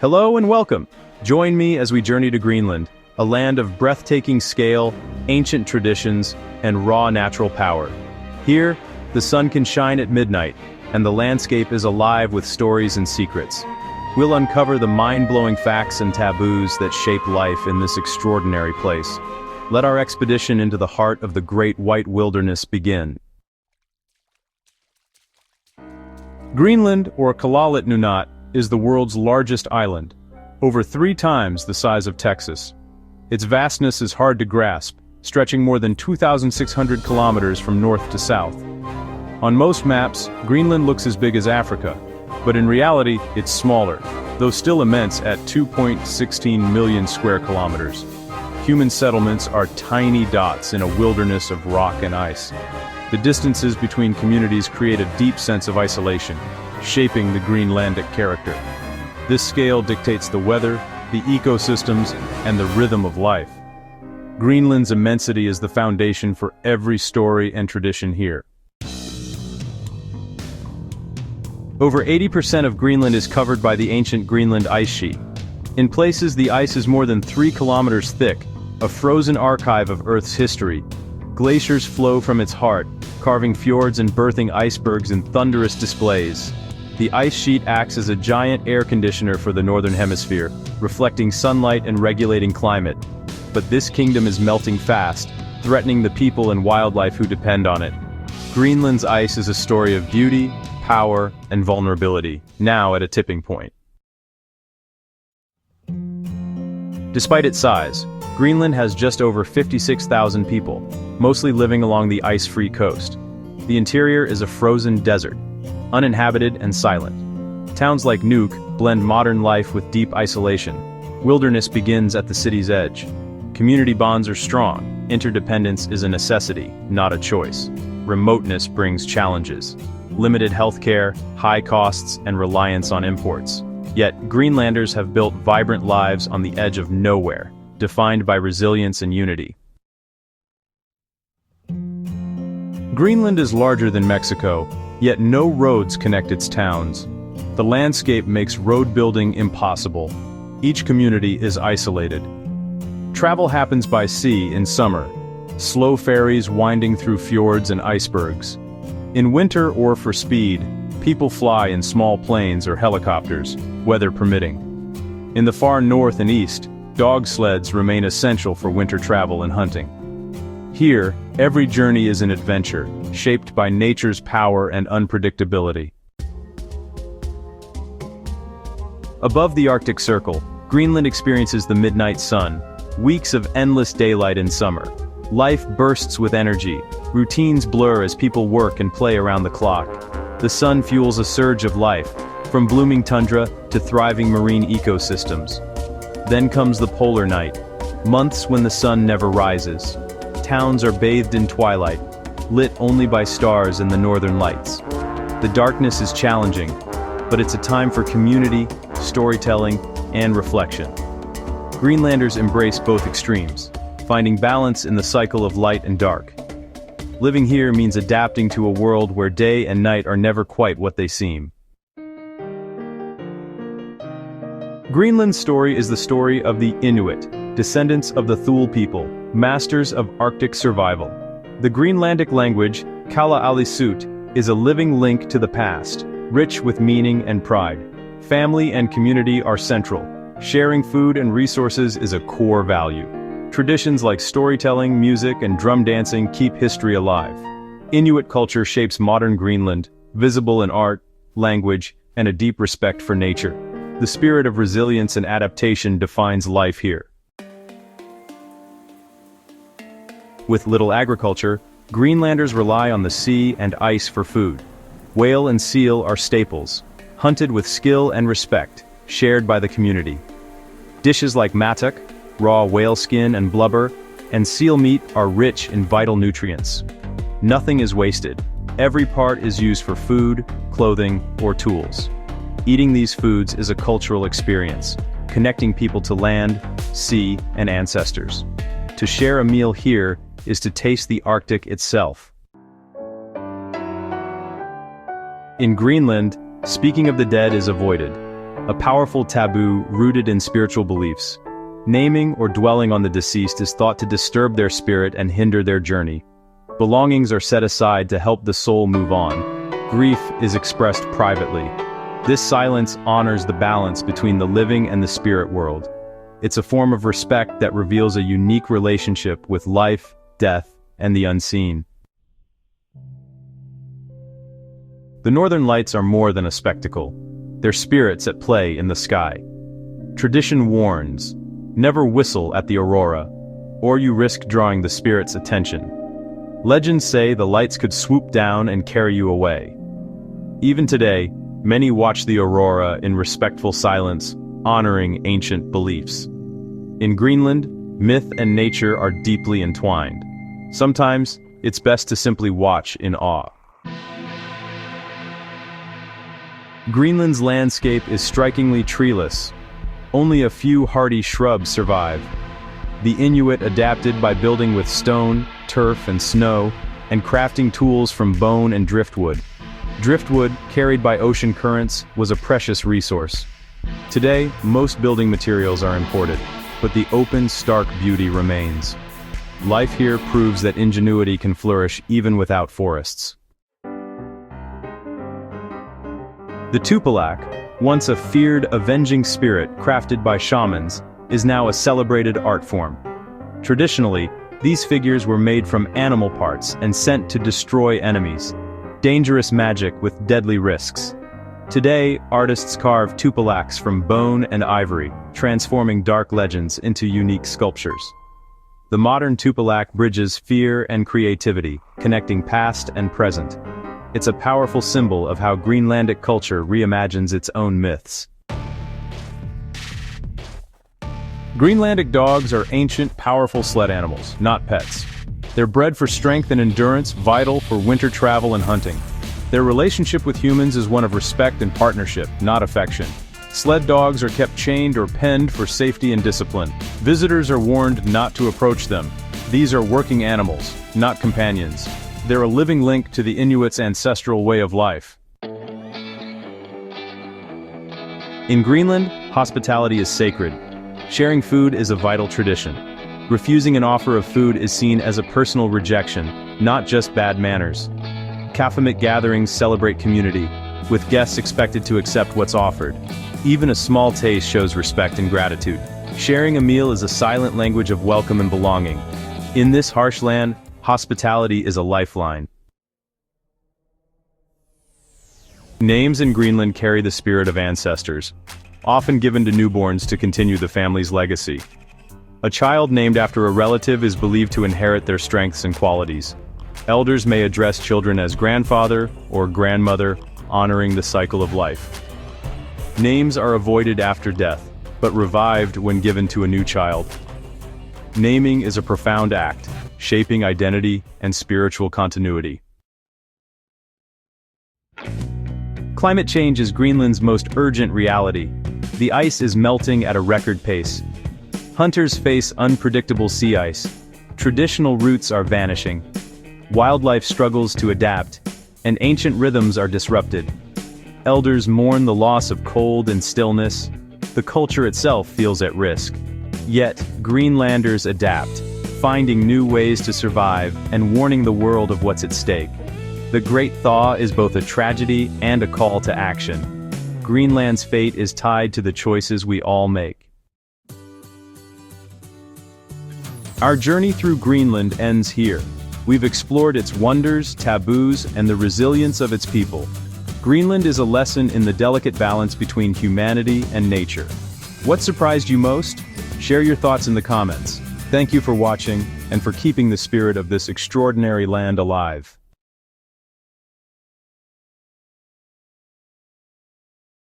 Hello and welcome. Join me as we journey to Greenland, a land of breathtaking scale, ancient traditions, and raw natural power. Here, the sun can shine at midnight, and the landscape is alive with stories and secrets. We'll uncover the mind-blowing facts and taboos that shape life in this extraordinary place. Let our expedition into the heart of the Great White Wilderness begin. Greenland, or Kalalit Nunaat, is the world's largest island, over 3 times the size of Texas. Its vastness is hard to grasp, stretching more than 2,600 kilometers from north to south. On most maps, Greenland looks as big as Africa, but in reality, it's smaller, though still immense at 2.16 million square kilometers. Human settlements are tiny dots in a wilderness of rock and ice. The distances between communities create a deep sense of isolation, shaping the Greenlandic character. This scale dictates the weather, the ecosystems, and the rhythm of life. Greenland's immensity is the foundation for every story and tradition here. Over 80% of Greenland is covered by the ancient Greenland ice sheet. In places, the ice is more than 3 kilometers thick, a frozen archive of Earth's history. Glaciers flow from its heart, carving fjords and birthing icebergs in thunderous displays. The ice sheet acts as a giant air conditioner for the northern hemisphere, reflecting sunlight and regulating climate. But this kingdom is melting fast, threatening the people and wildlife who depend on it. Greenland's ice is a story of beauty, power, and vulnerability, now at a tipping point. Despite its size, Greenland has just over 56,000 people, mostly living along the ice-free coast. The interior is a frozen desert, uninhabited and silent. Towns like Nuuk blend modern life with deep isolation. Wilderness begins at the city's edge. Community bonds are strong. Interdependence is a necessity, not a choice. Remoteness brings challenges. Limited healthcare, high costs, and reliance on imports. Yet, Greenlanders have built vibrant lives on the edge of nowhere, defined by resilience and unity. Greenland is larger than Mexico, yet no roads connect its towns. The landscape makes road building impossible. Each community is isolated. Travel happens by sea in summer, slow ferries winding through fjords and icebergs. In winter or for speed, people fly in small planes or helicopters, weather permitting. In the far north and east, dog sleds remain essential for winter travel and hunting. Here, every journey is an adventure, shaped by nature's power and unpredictability. Above the Arctic Circle, Greenland experiences the midnight sun, weeks of endless daylight in summer. Life bursts with energy, routines blur as people work and play around the clock. The sun fuels a surge of life, from blooming tundra to thriving marine ecosystems. Then comes the polar night, months when the sun never rises. Towns are bathed in twilight, lit only by stars and the northern lights. The darkness is challenging, but it's a time for community, storytelling, and reflection. Greenlanders embrace both extremes, finding balance in the cycle of light and dark. Living here means adapting to a world where day and night are never quite what they seem. Greenland's story is the story of the Inuit, descendants of the Thule people, masters of Arctic survival. The Greenlandic language, Kala-Alisut, is a living link to the past, rich with meaning and pride. Family and community are central. Sharing food and resources is a core value. Traditions like storytelling, music, and drum dancing keep history alive. Inuit culture shapes modern Greenland, visible in art, language, and a deep respect for nature. The spirit of resilience and adaptation defines life here. With little agriculture, Greenlanders rely on the sea and ice for food. Whale and seal are staples, hunted with skill and respect, shared by the community. Dishes like matuk, raw whale skin and blubber, and seal meat are rich in vital nutrients. Nothing is wasted. Every part is used for food, clothing, or tools. Eating these foods is a cultural experience, connecting people to land, sea, and ancestors. To share a meal here is to taste the Arctic itself. In Greenland, speaking of the dead is avoided. a powerful taboo rooted in spiritual beliefs. Naming or dwelling on the deceased is thought to disturb their spirit and hinder their journey. Belongings are set aside to help the soul move on. Grief is expressed privately. This silence honors the balance between the living and the spirit world. It's a form of respect that reveals a unique relationship with life, death, and the unseen. The Northern Lights are more than a spectacle. They're spirits at play in the sky. Tradition warns, never whistle at the aurora, or you risk drawing the spirit's attention. Legends say the lights could swoop down and carry you away. Even today, many watch the aurora in respectful silence, honoring ancient beliefs. In Greenland, myth and nature are deeply entwined. Sometimes, it's best to simply watch in awe. Greenland's landscape is strikingly treeless. Only a few hardy shrubs survive. The Inuit adapted by building with stone, turf, and snow, and crafting tools from bone and driftwood. Driftwood, carried by ocean currents, was a precious resource. Today, most building materials are imported, but the open, stark beauty remains. Life here proves that ingenuity can flourish even without forests. The Tupilak, once a feared, avenging spirit crafted by shamans, is now a celebrated art form. Traditionally, these figures were made from animal parts and sent to destroy enemies. Dangerous magic with deadly risks. Today, artists carve Tupilaks from bone and ivory, transforming dark legends into unique sculptures. The modern Tupilak bridges fear and creativity, connecting past and present. It's a powerful symbol of how Greenlandic culture reimagines its own myths. Greenlandic dogs are ancient, powerful sled animals, not pets. They're bred for strength and endurance, vital for winter travel and hunting. Their relationship with humans is one of respect and partnership, not affection. Sled dogs are kept chained or penned for safety and discipline. Visitors are warned not to approach them. These are working animals, not companions. They're a living link to the Inuits' ancestral way of life. In Greenland, hospitality is sacred. Sharing food is a vital tradition. Refusing an offer of food is seen as a personal rejection, not just bad manners. Kafamik gatherings celebrate community, with guests expected to accept what's offered. Even a small taste shows respect and gratitude. Sharing a meal is a silent language of welcome and belonging. In this harsh land, hospitality is a lifeline. Names in Greenland carry the spirit of ancestors, often given to newborns to continue the family's legacy. A child named after a relative is believed to inherit their strengths and qualities. Elders may address children as grandfather or grandmother, honoring the cycle of life. Names are avoided after death, but revived when given to a new child. Naming is a profound act, shaping identity and spiritual continuity. Climate change is Greenland's most urgent reality. The ice is melting at a record pace. Hunters face unpredictable sea ice. Traditional routes are vanishing. Wildlife struggles to adapt, and ancient rhythms are disrupted. Elders mourn the loss of cold and stillness. The culture itself feels at risk. Yet, Greenlanders adapt, finding new ways to survive and warning the world of what's at stake. The Great Thaw is both a tragedy and a call to action. Greenland's fate is tied to the choices we all make. Our journey through Greenland ends here. We've explored its wonders, taboos, and the resilience of its people. Greenland is a lesson in the delicate balance between humanity and nature. What surprised you most? Share your thoughts in the comments. Thank you for watching and for keeping the spirit of this extraordinary land alive.